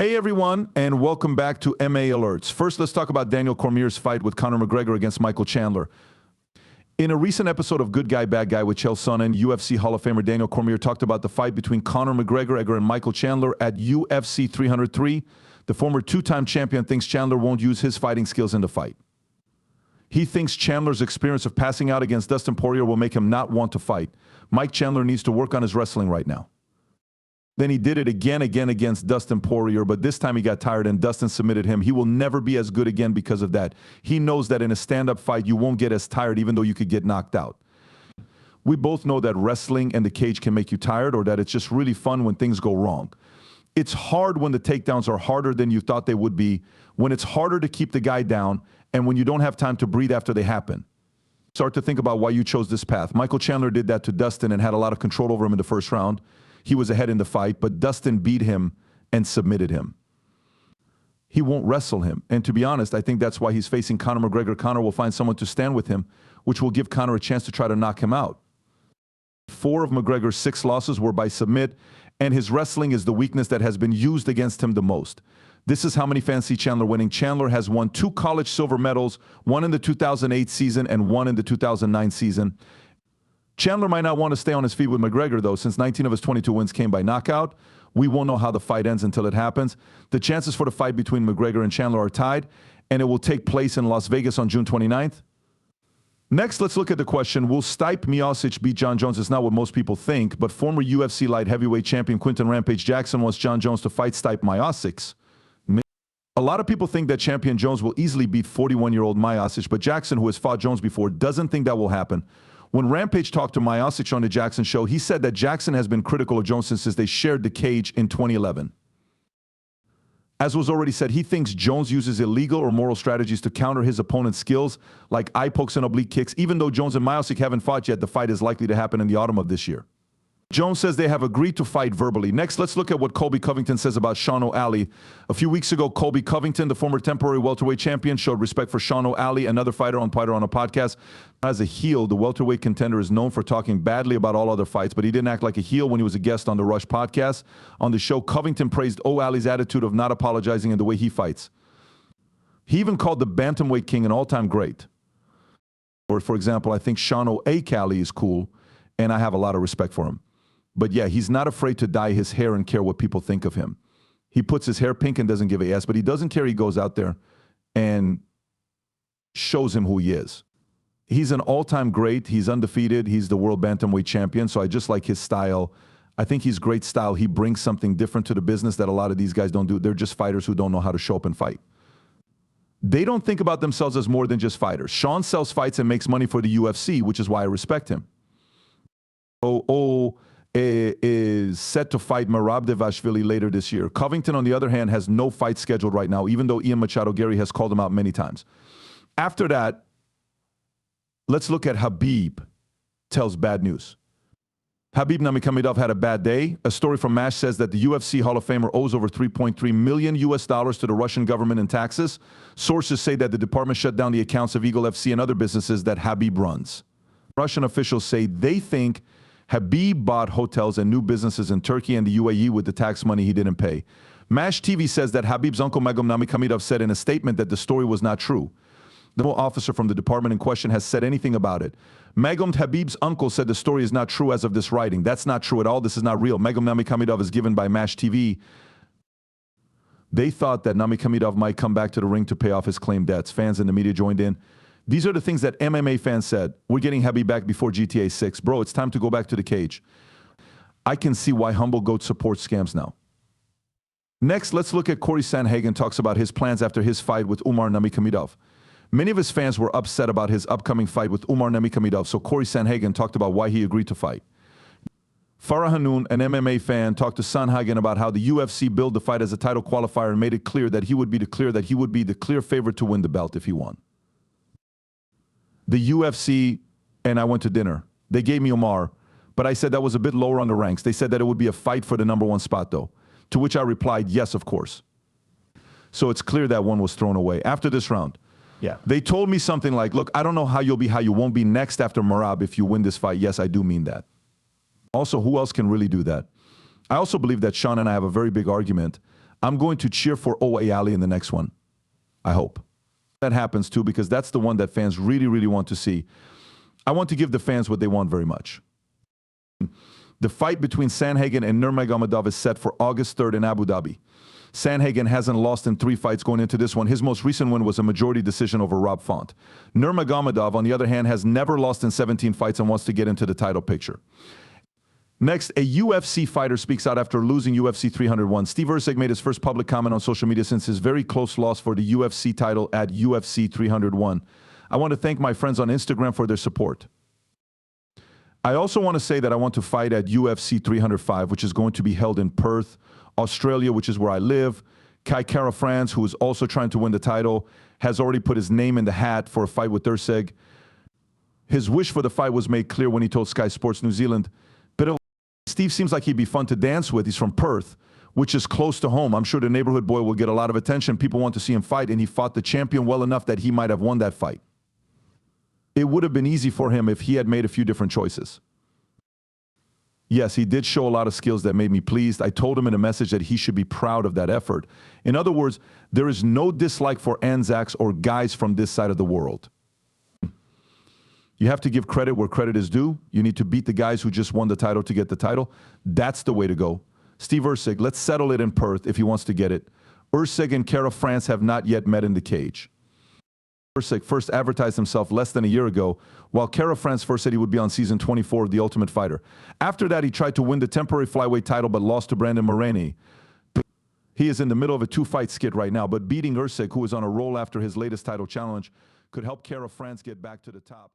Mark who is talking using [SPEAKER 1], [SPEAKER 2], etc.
[SPEAKER 1] Hey everyone, and welcome back to MA Alerts. First, let's talk about Daniel Cormier's fight with Conor McGregor against Michael Chandler. In a recent episode of Good Guy, Bad Guy with Chael Sonnen, UFC Hall of Famer Daniel Cormier talked about the fight between Conor McGregor and Michael Chandler at UFC 303. The former two-time champion thinks Chandler won't use his fighting skills in the fight. He thinks Chandler's experience of passing out against Dustin Poirier will make him not want to fight. Mike Chandler needs to work on his wrestling right now. Then he did it again against Dustin Poirier, but this time he got tired and Dustin submitted him. He will never be as good again because of that. He knows that in a stand-up fight, you won't get as tired even though you could get knocked out. We both know that wrestling and the cage can make you tired, or that it's just really fun when things go wrong. It's hard when the takedowns are harder than you thought they would be, when it's harder to keep the guy down, and when you don't have time to breathe after they happen. Start to think about why you chose this path. Michael Chandler did that to Dustin and had a lot of control over him in the first round. He was ahead in the fight, but Dustin beat him and submitted him. He won't wrestle him. And to be honest, I think that's why he's facing Conor McGregor. Conor will find someone to stand with him, which will give Conor a chance to try to knock him out. 4 of McGregor's 6 losses were by submit, and his wrestling is the weakness that has been used against him the most. This is how many fans see Chandler winning. Chandler has won 2 college silver medals, one in the 2008 season and one in the 2009 season. Chandler might not want to stay on his feet with McGregor, though, since 19 of his 22 wins came by knockout. We won't know how the fight ends until it happens. The chances for the fight between McGregor and Chandler are tied, and it will take place in Las Vegas on June 29th. Next, let's look at the question, will Stipe Miocic beat John Jones? It's not what most people think, but former UFC light heavyweight champion Quinton Rampage Jackson wants John Jones to fight Stipe Miocic. A lot of people think that champion Jones will easily beat 41-year-old Miocic, but Jackson, who has fought Jones before, doesn't think that will happen. When Rampage talked to Miocic on the Jackson show, he said that Jackson has been critical of Jones since they shared the cage in 2011. As was already said, he thinks Jones uses illegal or moral strategies to counter his opponent's skills, like eye pokes and oblique kicks. Even though Jones and Miocic haven't fought yet, the fight is likely to happen in the autumn of this year. Jones says they have agreed to fight verbally. Next, let's look at what Colby Covington says about Sean O'Malley. A few weeks ago, Colby Covington, the former temporary welterweight champion, showed respect for Sean O'Malley, another fighter on a podcast. As a heel, the welterweight contender is known for talking badly about all other fights, but he didn't act like a heel when he was a guest on the Rush podcast. On the show, Covington praised O'Malley's attitude of not apologizing and the way he fights. He even called the bantamweight king an all-time great. Or, for example, I think Sean O'Malley is cool, and I have a lot of respect for him. But yeah, he's not afraid to dye his hair and care what people think of him. He puts his hair pink and doesn't give a yes, but he doesn't care. He goes out there and shows him who he is. He's an all-time great. He's undefeated. He's the world bantamweight champion, so I just like his style. I think he's great style. He brings something different to the business that a lot of these guys don't do. They're just fighters who don't know how to show up and fight. They don't think about themselves as more than just fighters. Sean sells fights and makes money for the UFC, which is why I respect him. Is set to fight Merab Dvalishvili later this year. Covington, on the other hand, has no fight scheduled right now, even though Ian Machado Gary has called him out many times. After that, let's look at Khabib tells bad news. Khabib Nurmagomedov had a bad day. A story from MASH says that the UFC Hall of Famer owes over $3.3 million to the Russian government in taxes. Sources say that the department shut down the accounts of Eagle FC and other businesses that Khabib runs. Russian officials say they think Khabib bought hotels and new businesses in Turkey and the UAE with the tax money he didn't pay. MASH TV says that Khabib's uncle Magomed Nurmagomedov said in a statement that the story was not true. No officer from the department in question has said anything about it. Magomed Khabib's uncle said the story is not true as of this writing. That's not true at all. This is not real. Magomed Nurmagomedov is given by MASH TV. They thought that Nurmagomedov might come back to the ring to pay off his claimed debts. Fans and the media joined in. These are the things that MMA fans said. We're getting Khabib back before GTA 6. Bro, it's time to go back to the cage. I can see why Humble Goat supports scams now. Next, let's look at Corey Sandhagen talks about his plans after his fight with Umar Nurmagomedov. Many of his fans were upset about his upcoming fight with Umar Nurmagomedov, so Corey Sandhagen talked about why he agreed to fight. Farah Hanoun, an MMA fan, talked to Sandhagen about how the UFC billed the fight as a title qualifier and made it clear that he would be the clear favorite to win the belt if he won. The UFC and I went to dinner. They gave me Umar, but I said that was a bit lower on the ranks. They said that it would be a fight for the #1 spot, though. To which I replied, yes, of course. So it's clear that one was thrown away. After this round, they told me something like, look, I don't know how you won't be next after Merab if you win this fight. Yes, I do mean that. Also, who else can really do that? I also believe that Sean and I have a very big argument. I'm going to cheer for O'Reilly in the next one. I hope that happens too, because that's the one that fans really, really want to see. I want to give the fans what they want very much. The fight between Sandhagen and Nurmagomedov is set for August 3rd in Abu Dhabi. Sandhagen hasn't lost in 3 fights going into this one. His most recent win was a majority decision over Rob Font. Nurmagomedov, on the other hand, has never lost in 17 fights and wants to get into the title picture. Next, a UFC fighter speaks out after losing UFC 301. Steve Erceg made his first public comment on social media since his very close loss for the UFC title at UFC 301. I want to thank my friends on Instagram for their support. I also want to say that I want to fight at UFC 305, which is going to be held in Perth, Australia, which is where I live. Kai Kara France, who is also trying to win the title, has already put his name in the hat for a fight with Erceg. His wish for the fight was made clear when he told Sky Sports New Zealand, but Steve seems like he'd be fun to dance with. He's from Perth, which is close to home. I'm sure the neighborhood boy will get a lot of attention. People want to see him fight, and he fought the champion well enough that he might have won that fight. It would have been easy for him if he had made a few different choices. Yes, he did show a lot of skills that made me pleased. I told him in a message that he should be proud of that effort. In other words, there is no dislike for Anzacs or guys from this side of the world. You have to give credit where credit is due. You need to beat the guys who just won the title to get the title. That's the way to go. Steve Erceg, let's settle it in Perth if he wants to get it. Erceg and Kara France have not yet met in the cage. Erceg first advertised himself less than a year ago, while Kara France first said he would be on season 24 of The Ultimate Fighter. After that, he tried to win the temporary flyweight title but lost to Brandon Moreni. He is in the middle of a 2-fight skid right now, but beating Erceg, who is on a roll after his latest title challenge, could help Kara France get back to the top.